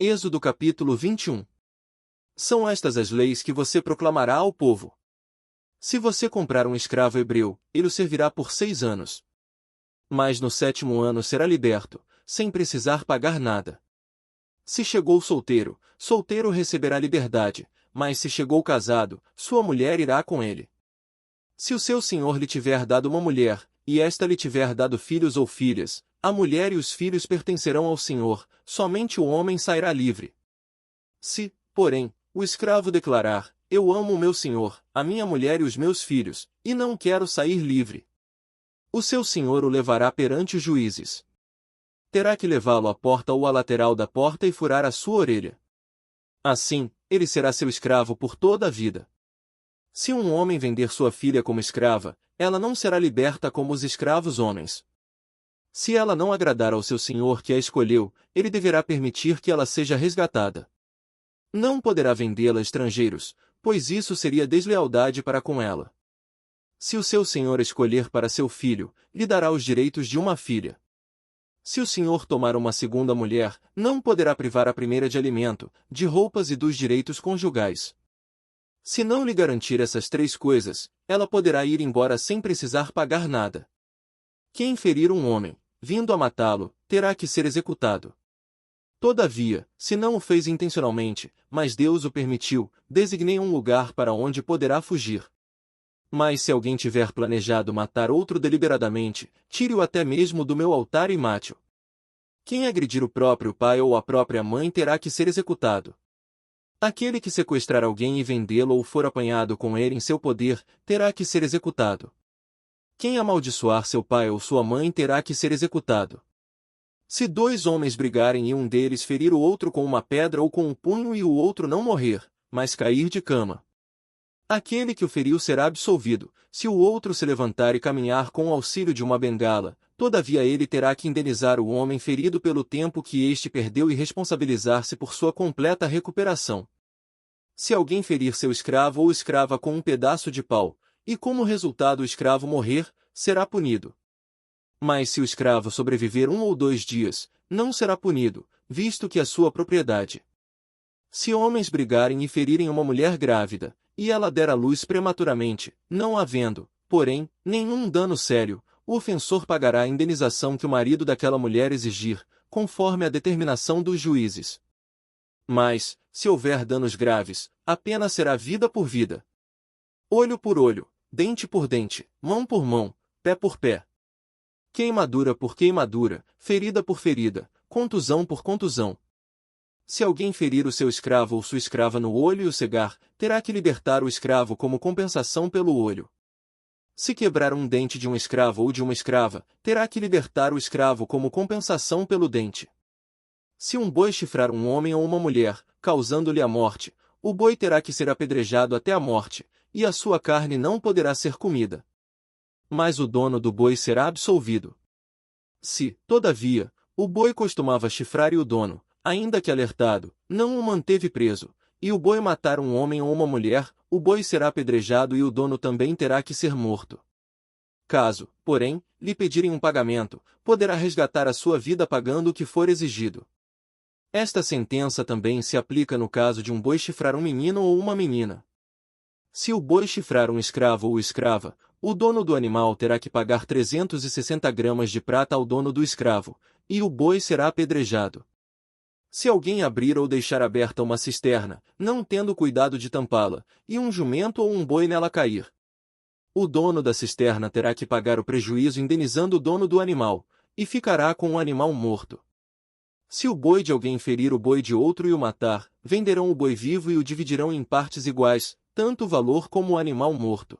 Êxodo capítulo 21. São estas as leis que você proclamará ao povo. Se você comprar um escravo hebreu, ele o servirá por 6 anos. Mas no 7º ano será liberto, sem precisar pagar nada. Se chegou solteiro, solteiro receberá liberdade, mas se chegou casado, sua mulher irá com ele. Se o seu senhor lhe tiver dado uma mulher, e esta lhe tiver dado filhos ou filhas, a mulher e os filhos pertencerão ao senhor, somente o homem sairá livre. Se, porém, o escravo declarar: eu amo o meu senhor, a minha mulher e os meus filhos, e não quero sair livre, o seu senhor o levará perante os juízes. Terá que levá-lo à porta ou à lateral da porta e furar a sua orelha. Assim, ele será seu escravo por toda a vida. Se um homem vender sua filha como escrava, ela não será liberta como os escravos homens. Se ela não agradar ao seu senhor que a escolheu, ele deverá permitir que ela seja resgatada. Não poderá vendê-la a estrangeiros, pois isso seria deslealdade para com ela. Se o seu senhor escolher para seu filho, lhe dará os direitos de uma filha. Se o senhor tomar uma segunda mulher, não poderá privar a primeira de alimento, de roupas e dos direitos conjugais. Se não lhe garantir essas 3 coisas, ela poderá ir embora sem precisar pagar nada. Quem ferir um homem, vindo a matá-lo, terá que ser executado. Todavia, se não o fez intencionalmente, mas Deus o permitiu, designei um lugar para onde poderá fugir. Mas se alguém tiver planejado matar outro deliberadamente, tire-o até mesmo do meu altar e mate-o. Quem agredir o próprio pai ou a própria mãe terá que ser executado. Aquele que sequestrar alguém e vendê-lo ou for apanhado com ele em seu poder, terá que ser executado. Quem amaldiçoar seu pai ou sua mãe terá que ser executado. Se 2 homens brigarem e um deles ferir o outro com uma pedra ou com um punho e o outro não morrer, mas cair de cama, aquele que o feriu será absolvido, se o outro se levantar e caminhar com o auxílio de uma bengala, todavia ele terá que indenizar o homem ferido pelo tempo que este perdeu e responsabilizar-se por sua completa recuperação. Se alguém ferir seu escravo ou escrava com um pedaço de pau, e como resultado o escravo morrer, será punido. Mas se o escravo sobreviver 1 ou 2 dias, não será punido, visto que é sua propriedade. Se homens brigarem e ferirem uma mulher grávida, e ela der à luz prematuramente, não havendo, porém, nenhum dano sério, o ofensor pagará a indenização que o marido daquela mulher exigir, conforme a determinação dos juízes. Mas, se houver danos graves, a pena será vida por vida, olho por olho, dente por dente, mão por mão, pé por pé, queimadura por queimadura, ferida por ferida, contusão por contusão. Se alguém ferir o seu escravo ou sua escrava no olho e o cegar, terá que libertar o escravo como compensação pelo olho. Se quebrar um dente de um escravo ou de uma escrava, terá que libertar o escravo como compensação pelo dente. Se um boi chifrar um homem ou uma mulher, causando-lhe a morte, o boi terá que ser apedrejado até a morte, e a sua carne não poderá ser comida. Mas o dono do boi será absolvido. Se, todavia, o boi costumava chifrar e o dono, ainda que alertado, não o manteve preso, e o boi matar um homem ou uma mulher, o boi será apedrejado e o dono também terá que ser morto. Caso, porém, lhe pedirem um pagamento, poderá resgatar a sua vida pagando o que for exigido. Esta sentença também se aplica no caso de um boi chifrar um menino ou uma menina. Se o boi chifrar um escravo ou escrava, o dono do animal terá que pagar 360 gramas de prata ao dono do escravo, e o boi será apedrejado. Se alguém abrir ou deixar aberta uma cisterna, não tendo cuidado de tampá-la, e um jumento ou um boi nela cair, o dono da cisterna terá que pagar o prejuízo indenizando o dono do animal, e ficará com o animal morto. Se o boi de alguém ferir o boi de outro e o matar, venderão o boi vivo e o dividirão em partes iguais, tanto o valor como o animal morto.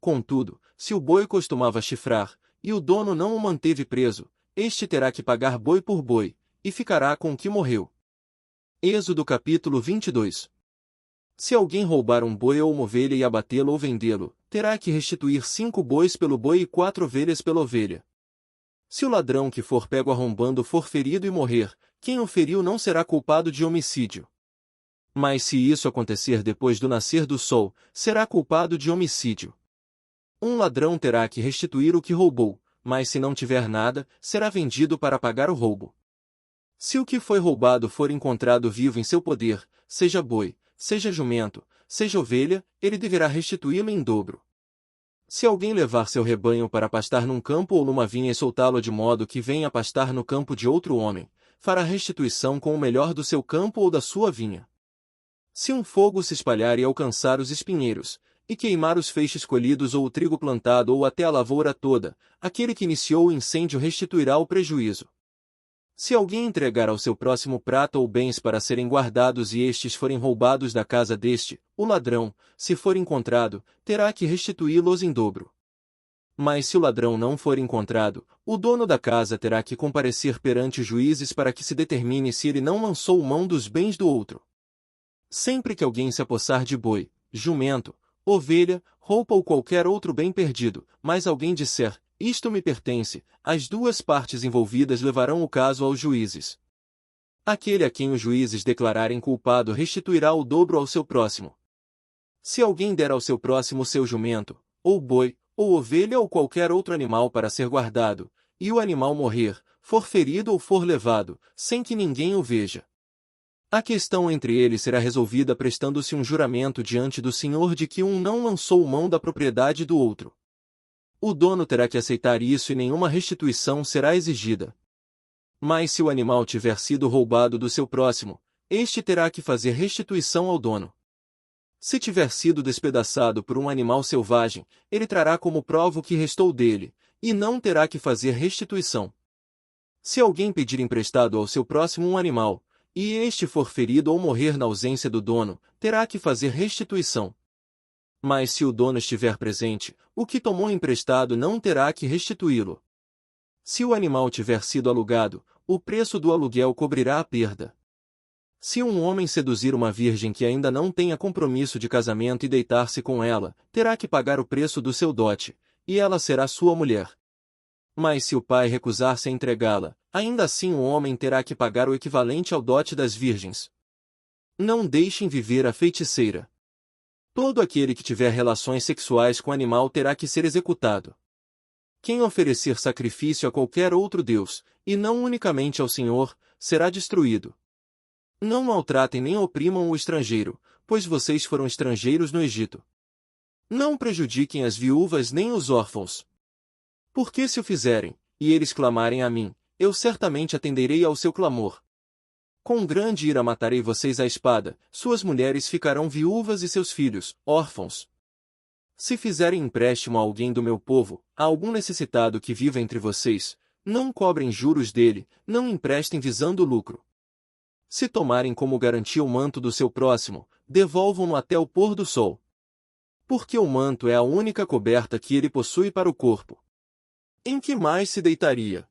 Contudo, se o boi costumava chifrar, e o dono não o manteve preso, este terá que pagar boi por boi, e ficará com o que morreu. Êxodo capítulo 22. Se alguém roubar um boi ou uma ovelha e abatê-lo ou vendê-lo, terá que restituir 5 bois pelo boi e 4 ovelhas pela ovelha. Se o ladrão que for pego arrombando for ferido e morrer, quem o feriu não será culpado de homicídio. Mas se isso acontecer depois do nascer do sol, será culpado de homicídio. Um ladrão terá que restituir o que roubou, mas se não tiver nada, será vendido para pagar o roubo. Se o que foi roubado for encontrado vivo em seu poder, seja boi, seja jumento, seja ovelha, ele deverá restituí-lo em dobro. Se alguém levar seu rebanho para pastar num campo ou numa vinha e soltá-lo de modo que venha pastar no campo de outro homem, fará restituição com o melhor do seu campo ou da sua vinha. Se um fogo se espalhar e alcançar os espinheiros, e queimar os feixes colhidos ou o trigo plantado ou até a lavoura toda, aquele que iniciou o incêndio restituirá o prejuízo. Se alguém entregar ao seu próximo prata ou bens para serem guardados e estes forem roubados da casa deste, o ladrão, se for encontrado, terá que restituí-los em dobro. Mas se o ladrão não for encontrado, o dono da casa terá que comparecer perante os juízes para que se determine se ele não lançou mão dos bens do outro. Sempre que alguém se apossar de boi, jumento, ovelha, roupa ou qualquer outro bem perdido, mas alguém disser, isto me pertence, as duas partes envolvidas levarão o caso aos juízes. Aquele a quem os juízes declararem culpado restituirá o dobro ao seu próximo. Se alguém der ao seu próximo seu jumento, ou boi, ou ovelha ou qualquer outro animal para ser guardado, e o animal morrer, for ferido ou for levado, sem que ninguém o veja, a questão entre eles será resolvida prestando-se um juramento diante do Senhor de que um não lançou mão da propriedade do outro. O dono terá que aceitar isso e nenhuma restituição será exigida. Mas se o animal tiver sido roubado do seu próximo, este terá que fazer restituição ao dono. Se tiver sido despedaçado por um animal selvagem, ele trará como prova o que restou dele, e não terá que fazer restituição. Se alguém pedir emprestado ao seu próximo um animal, e este for ferido ou morrer na ausência do dono, terá que fazer restituição. Mas se o dono estiver presente, o que tomou emprestado não terá que restituí-lo. Se o animal tiver sido alugado, o preço do aluguel cobrirá a perda. Se um homem seduzir uma virgem que ainda não tenha compromisso de casamento e deitar-se com ela, terá que pagar o preço do seu dote, e ela será sua mulher. Mas se o pai recusar-se a entregá-la, ainda assim o homem terá que pagar o equivalente ao dote das virgens. Não deixem viver a feiticeira. Todo aquele que tiver relações sexuais com animal terá que ser executado. Quem oferecer sacrifício a qualquer outro deus, e não unicamente ao Senhor, será destruído. Não maltratem nem oprimam o estrangeiro, pois vocês foram estrangeiros no Egito. Não prejudiquem as viúvas nem os órfãos. Porque se o fizerem, e eles clamarem a mim, eu certamente atenderei ao seu clamor. Com grande ira matarei vocês à espada, suas mulheres ficarão viúvas e seus filhos, órfãos. Se fizerem empréstimo a alguém do meu povo, a algum necessitado que viva entre vocês, não cobrem juros dele, não emprestem visando lucro. Se tomarem como garantia o manto do seu próximo, devolvam-no até o pôr do sol. Porque o manto é a única coberta que ele possui para o corpo. Em que mais se deitaria?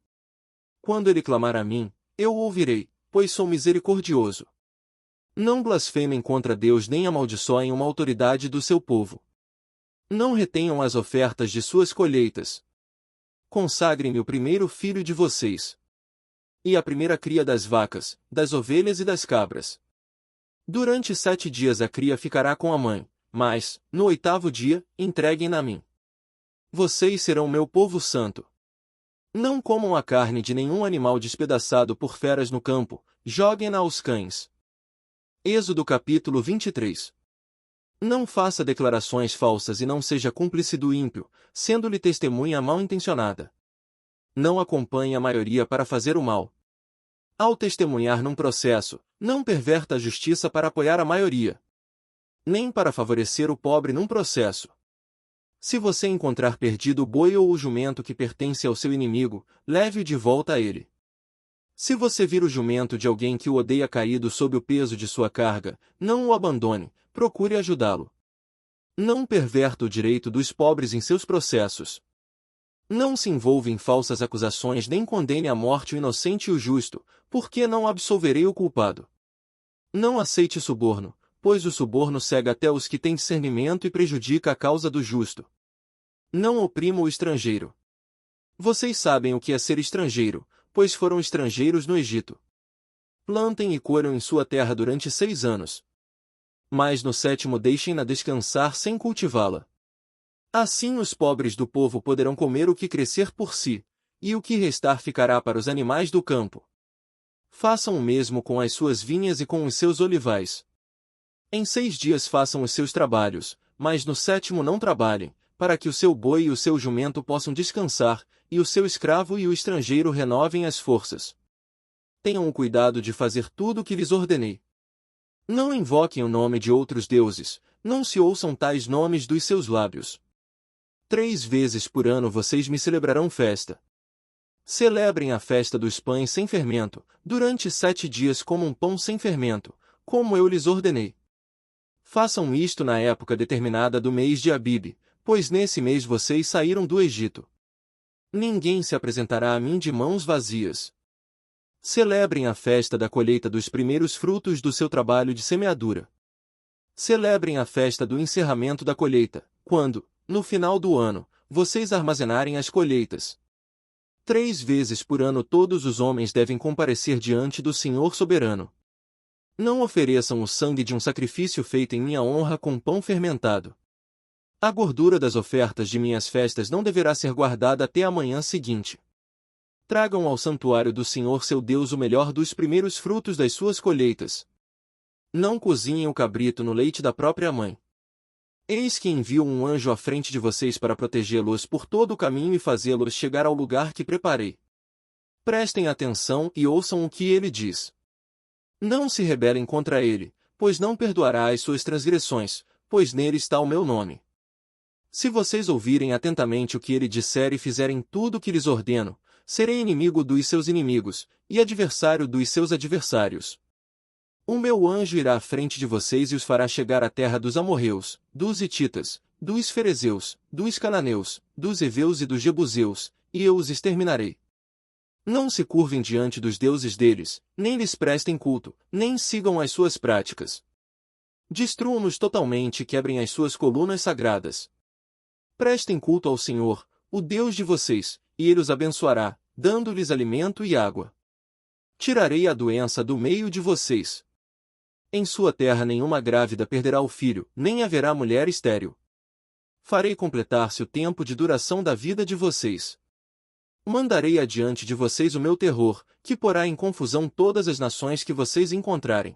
Quando ele clamar a mim, eu o ouvirei, pois sou misericordioso. Não blasfemem contra Deus nem amaldiçoem uma autoridade do seu povo. Não retenham as ofertas de suas colheitas. Consagrem-me o primeiro filho de vocês. E a primeira cria das vacas, das ovelhas e das cabras. Durante 7 dias a cria ficará com a mãe, mas, no 8º dia, entreguem-na a mim. Vocês serão meu povo santo. Não comam a carne de nenhum animal despedaçado por feras no campo, joguem-na aos cães. Êxodo capítulo 23. Não faça declarações falsas e não seja cúmplice do ímpio, sendo-lhe testemunha mal-intencionada. Não acompanhe a maioria para fazer o mal. Ao testemunhar num processo, não perverta a justiça para apoiar a maioria. Nem para favorecer o pobre num processo. Se você encontrar perdido o boi ou o jumento que pertence ao seu inimigo, leve-o de volta a ele. Se você vir o jumento de alguém que o odeia caído sob o peso de sua carga, não o abandone, procure ajudá-lo. Não perverta o direito dos pobres em seus processos. Não se envolva em falsas acusações nem condene à morte o inocente e o justo, porque não absolverei o culpado. Não aceite suborno, pois o suborno cega até os que têm discernimento e prejudica a causa do justo. Não oprima o estrangeiro. Vocês sabem o que é ser estrangeiro, pois foram estrangeiros no Egito. Plantem e colham em sua terra durante 6 anos. Mas no 7º deixem-na descansar sem cultivá-la. Assim os pobres do povo poderão comer o que crescer por si, e o que restar ficará para os animais do campo. Façam o mesmo com as suas vinhas e com os seus olivais. Em 6 dias façam os seus trabalhos, mas no 7º não trabalhem, para que o seu boi e o seu jumento possam descansar, e o seu escravo e o estrangeiro renovem as forças. Tenham o cuidado de fazer tudo o que lhes ordenei. Não invoquem o nome de outros deuses, não se ouçam tais nomes dos seus lábios. 3 vezes por ano vocês me celebrarão festa. Celebrem a festa dos pães sem fermento, durante 7 dias comam pão sem fermento, como eu lhes ordenei. Façam isto na época determinada do mês de Abibe, pois nesse mês vocês saíram do Egito. Ninguém se apresentará a mim de mãos vazias. Celebrem a festa da colheita dos primeiros frutos do seu trabalho de semeadura. Celebrem a festa do encerramento da colheita, quando, no final do ano, vocês armazenarem as colheitas. 3 vezes por ano todos os homens devem comparecer diante do Senhor soberano. Não ofereçam o sangue de um sacrifício feito em minha honra com pão fermentado. A gordura das ofertas de minhas festas não deverá ser guardada até a manhã seguinte. Tragam ao santuário do Senhor seu Deus o melhor dos primeiros frutos das suas colheitas. Não cozinhem o cabrito no leite da própria mãe. Eis que envio um anjo à frente de vocês para protegê-los por todo o caminho e fazê-los chegar ao lugar que preparei. Prestem atenção e ouçam o que ele diz. Não se rebelem contra ele, pois não perdoará as suas transgressões, pois nele está o meu nome. Se vocês ouvirem atentamente o que ele disser e fizerem tudo o que lhes ordeno, serei inimigo dos seus inimigos, e adversário dos seus adversários. O meu anjo irá à frente de vocês e os fará chegar à terra dos amorreus, dos hititas, dos ferezeus, dos cananeus, dos heveus e dos jebuseus, e eu os exterminarei. Não se curvem diante dos deuses deles, nem lhes prestem culto, nem sigam as suas práticas. Destruam-nos totalmente e quebrem as suas colunas sagradas. Prestem culto ao Senhor, o Deus de vocês, e ele os abençoará, dando-lhes alimento e água. Tirarei a doença do meio de vocês. Em sua terra nenhuma grávida perderá o filho, nem haverá mulher estéril. Farei completar-se o tempo de duração da vida de vocês. Mandarei adiante de vocês o meu terror, que porá em confusão todas as nações que vocês encontrarem.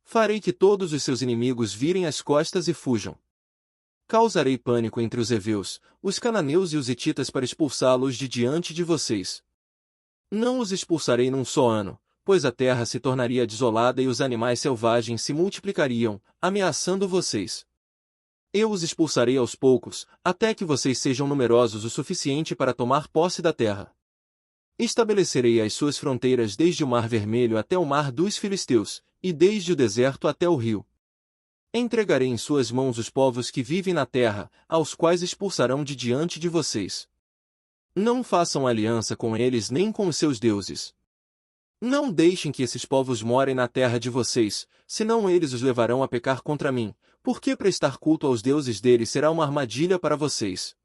Farei que todos os seus inimigos virem as costas e fujam. Causarei pânico entre os heveus, os cananeus e os hititas para expulsá-los de diante de vocês. Não os expulsarei num só ano, pois a terra se tornaria desolada e os animais selvagens se multiplicariam, ameaçando vocês. Eu os expulsarei aos poucos, até que vocês sejam numerosos o suficiente para tomar posse da terra. Estabelecerei as suas fronteiras desde o Mar Vermelho até o Mar dos Filisteus, e desde o deserto até o rio. Entregarei em suas mãos os povos que vivem na terra, aos quais expulsarão de diante de vocês. Não façam aliança com eles nem com os seus deuses. Não deixem que esses povos morem na terra de vocês, senão eles os levarão a pecar contra mim, porque prestar culto aos deuses deles será uma armadilha para vocês.